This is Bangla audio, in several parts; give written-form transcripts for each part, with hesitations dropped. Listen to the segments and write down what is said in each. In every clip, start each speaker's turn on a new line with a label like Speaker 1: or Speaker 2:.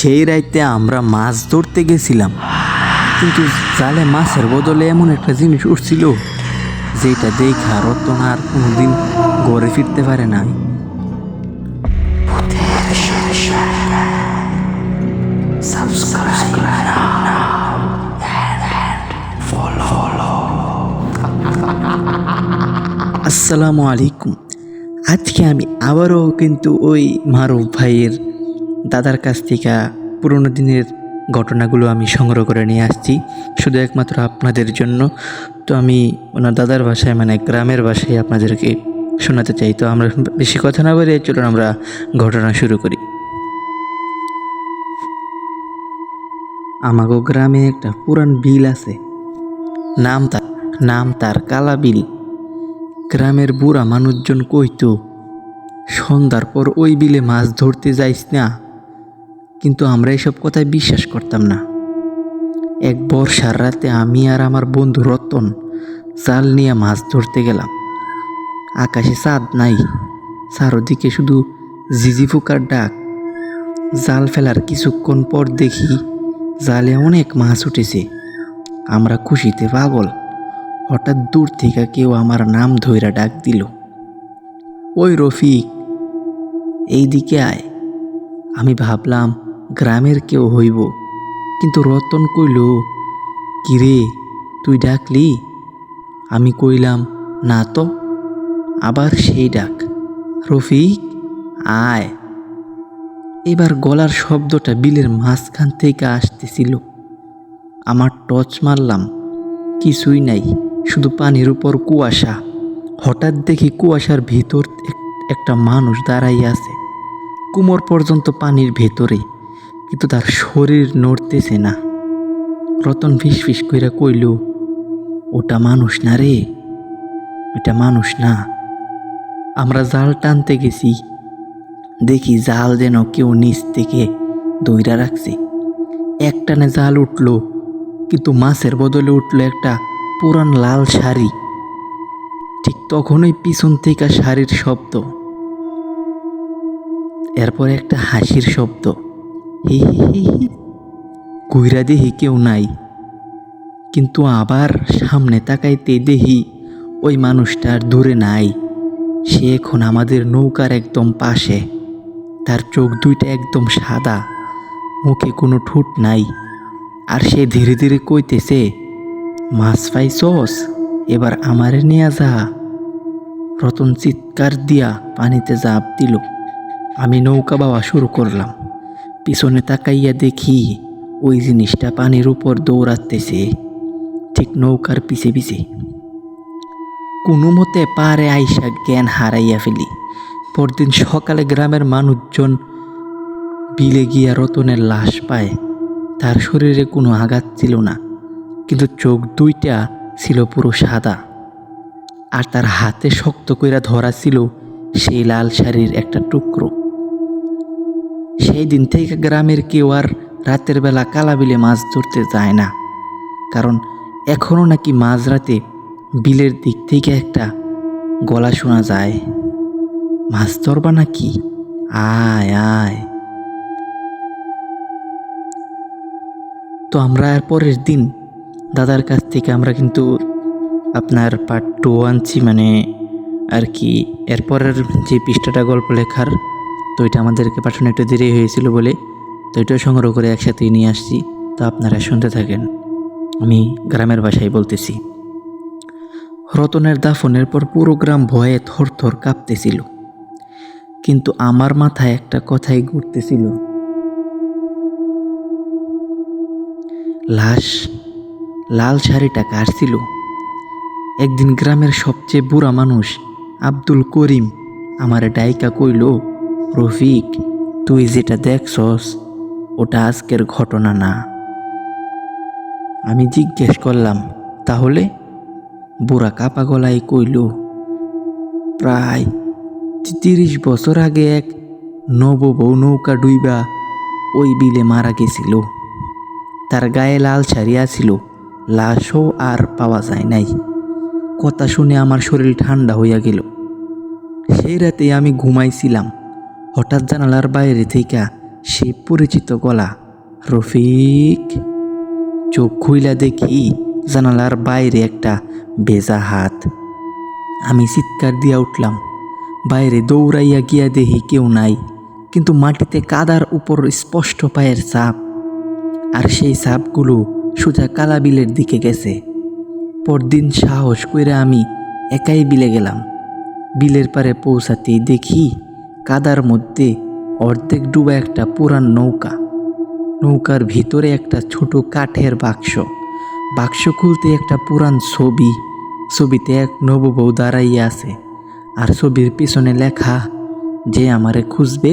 Speaker 1: সেই রাইতে আমরা মাছ ধরতে গেছিলাম, কিন্তু জালে মাছের বদলে এমন একটা জিনিস উঠছিল যেটা দেখা রতন আর কোনোদিন ঘরে ফিরতে পারে নাই। আসসালামু আলাইকুম। আজকে আমি আবারও কিন্তু ওই মারুফ ভাইয়ের দাদার কাছ থেকে পুরোনো দিনের ঘটনাগুলো আমি সংগ্রহ করে নিয়ে আসছি শুধু একমাত্র আপনাদের জন্য। তো আমি ওনার দাদার ভাষায় মানে গ্রামের ভাষায় আপনাদেরকে শোনাতে চাই। তো আমরা বেশি কথা না বলে চলুন আমরা ঘটনা শুরু করি। আমাগো গ্রামে একটা পুরান বিল আছে, নাম তার কালা বিল। গ্রামের বুড়া মানুষজন কইতো সন্ধ্যার পর ওই বিলে মাছ ধরতে যাইস না, কিন্তু আমরা এসব কথায় বিশ্বাস করতাম না। এক বর্ষার রাতে আমি আর আমার বন্ধু রতন জাল নিয়ে মাছ ধরতে গেলাম। আকাশে চাঁদ নাই, চারদিকে শুধু ঝিঝি পোকার ডাক। জাল ফেলার কিছুক্ষণ পর দেখি জালে অনেক মাছ উঠেছে। আমরা খুশিতে পাগল। হঠাৎ দূর থেকে কেউ আমার নাম ধইরা ডাক দিল, ওই রফিক, এইদিকে আয়। আমি ভাবলাম গ্রামের কেউ হইব, কিন্তু রতন কইল, কিরে তুই ডাকলি? আমি কইলাম, না তো। আবার সেই ডাক, রফিক আয়। এবার গলার শব্দটা বিলের মাঝখান থেকে আসতেছিল। আমার টর্চ মারলাম, কিছুই নাই, শুধু পানির উপর কুয়াশা। হঠাৎ দেখি কুয়াশার ভিতর একটা মানুষ দাঁড়াইয়া আছে, কোমর পর্যন্ত পানির ভেতরে, কিন্তু তার শরীর নড়তেছে না। রতন ফিসফিস কইরা কইল, ওটা মানুষ না রে, ওটা মানুষ না। আমরা জাল টানতে গেছি, দেখি জাল যেন কেউ নিচ থেকে দইরা রাখছে। একটানে জাল উঠল, কিন্তু মাছের বদলে উঠল একটা পুরান লাল শাড়ি। ঠিক তখনই পিছন থেকে শাড়ির শব্দ, এরপর একটা হাসির শব্দ, হি হি হি হি। কইরা দেখি কেউ নাই, কিন্তু আবার সামনে তাকাইতে দেখি ওই মানুষটা আর দূরে নাই। সে এখন আমাদের নৌকার একদম পাশে। তার চোখ দুইটা একদম সাদা, মুখে কোনো ঠোঁট নাই, আর সে ধীরে ধীরে কইতেছে, মাছ পাইছস, এবার আমারে নিয়ে যা। রতন চিৎকার দিয়া পানিতে ঝাঁপ দিল। আমি নৌকা বাওয়া শুরু করলাম। পিছনে তাকাইয়া দেখি ওই জিনিসটা পানির উপর দৌড়াতেছে, ঠিক নৌকার পিছে পিছে। কোনো মতে পারে আইসা জ্ঞান হারাইয়া ফেলি। পরদিন সকালে গ্রামের মানুষজন বিলে গিয়া রতনের লাশ পায়। তার শরীরে কোনো আঘাত ছিল না, কিন্তু চোখ দুইটা ছিল পুরো সাদা, আর তার হাতে শক্ত কইরা ধরা ছিল সেই লাল শাড়ির একটা টুকরো। সেই দিন থেকে গ্রামের কেউ আর রাতের বেলা কালা বিলে মাছ ধরতে যায় না, কারণ এখনও নাকি মাঝরাতে বিলের দিক থেকে একটা গলা শোনা যায়, মাছ ধরবা নাকি, আয় আয়। তো আমরা আর পরের দিন দাদার কাছ থেকে আমরা কিন্তু আপনার পার্ট 2 আনছি, মানে আর কি এরপরের যে পৃষ্ঠাটা গল্প লেখার, তো এটা আমাদেরকে পাঠানো একটু দেরি হয়েছিল বলে তো এটাও সংগ্রহ করে একসাথেই নিয়ে আসছি। তো আপনারা শুনতে থাকেন, আমি গ্রামের ভাষায় বলতেছি। রতনের দাফনের পর পুরো গ্রাম ভয়ে থর থর কাঁপতেছিল, কিন্তু আমার মাথায় একটা কথাই ঘুরতেছিল, লাল শাড়িটা কার ছিল? একদিন গ্রামের সবচেয়ে বুড়া মানুষ আব্দুল করিম আমারে ডাইকা কইল, রফিক, তুই যেটা দেখছস ওটা আজকের ঘটনা না। আমি জিজ্ঞেস করলাম, তাহলে? বুড়া কাপা গলায় কইল, প্রায় 30 বছর আগে এক নববউ নৌকা ডুইবা ওই বিলে মারা গেছিল। তার গায়ে লাল শাড়ি ছিল, লাশও আর পাওয়া যায় নাই। কথা শুনে আমার শরীর ঠান্ডা হইয়া গেল। সেই রাতে আমি ঘুমাইছিলাম, হঠাৎ জানালার বাইরে থেকে সেই পরিচিত গলা, রফিক। চোখ খুইলা দেখি জানালার বাইরে একটা ভেজা হাত। আমি চিৎকার দিয়া উঠলাম। বাইরে দৌড়াইয়া গিয়া দেখি কেউ নাই, কিন্তু মাটিতে কাদার উপর স্পষ্ট পায়ের ছাপ, আর সেই ছাপগুলো সোজা কালা বিলের দিকে গেছে। পরদিন সাহস কইরা আমি একাই বিলে গেলাম। বিলের পারে পৌঁছাতেই দেখি কাদার মধ্যে অর্ধেক ডুবা একটা পুরান নৌকা। নৌকার ভিতরে একটা ছোট কাঠের বাক্স। বাক্স খুলতে একটা পুরান ছবি। ছবিতে এক নববউ দাঁড়াইয়া আছে, আর ছবির পিছনে লেখা, যে আমারে খুঁজবে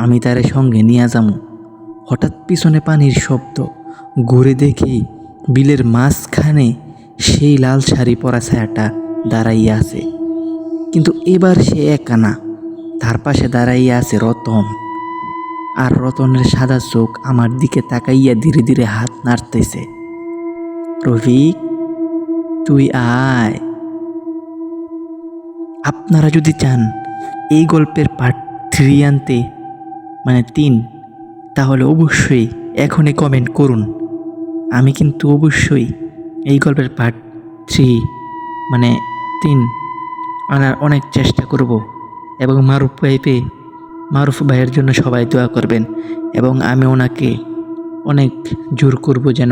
Speaker 1: আমি তারে সঙ্গে নিয়ে যামু। হঠাৎ পিছনে পানির শব্দ। ঘুরে দেখি বিলের মাঝখানে সেই লাল শাড়ি পরা ছায়াটা দাঁড়াইয়া আছে, কিন্তু এবার সে একা না। তার পাশে দাঁড়াইয়া আছে রতন। আর রতনের সাদা চোখ আমার দিকে তাকাইয়া ধীরে ধীরে হাত নাড়তেছে। রফিক, তুই আয়। আপনারা যদি চান এই গল্পের পার্ট 3 আনতে, মানে 3, তাহলে অবশ্যই এখনই কমেন্ট করুন। আমি কিন্তু অবশ্যই এই গল্পের পার্ট 3, মানে 3 আনার অনেক চেষ্টা করব। এবং মারুফ ভাইয়ের জন্য সবাই দোয়া করবেন, এবং আমি ওনাকে অনেক জোর করব যেন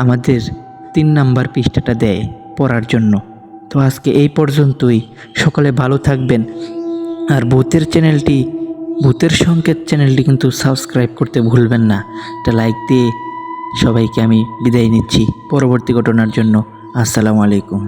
Speaker 1: আমাদের 3 নাম্বার পৃষ্ঠাটা দেয় পড়ার জন্য। তো আজকে এই পর্যন্তই। সকলে ভালো থাকবেন। আর ভূতের সংকেত চ্যানেলটি কিন্তু সাবস্ক্রাইব করতে ভুলবেন না। একটা লাইক দিয়ে সবাইকে আমি বিদায় নিচ্ছি পরবর্তী ঘটনার জন্য। আসসালামু আলাইকুম।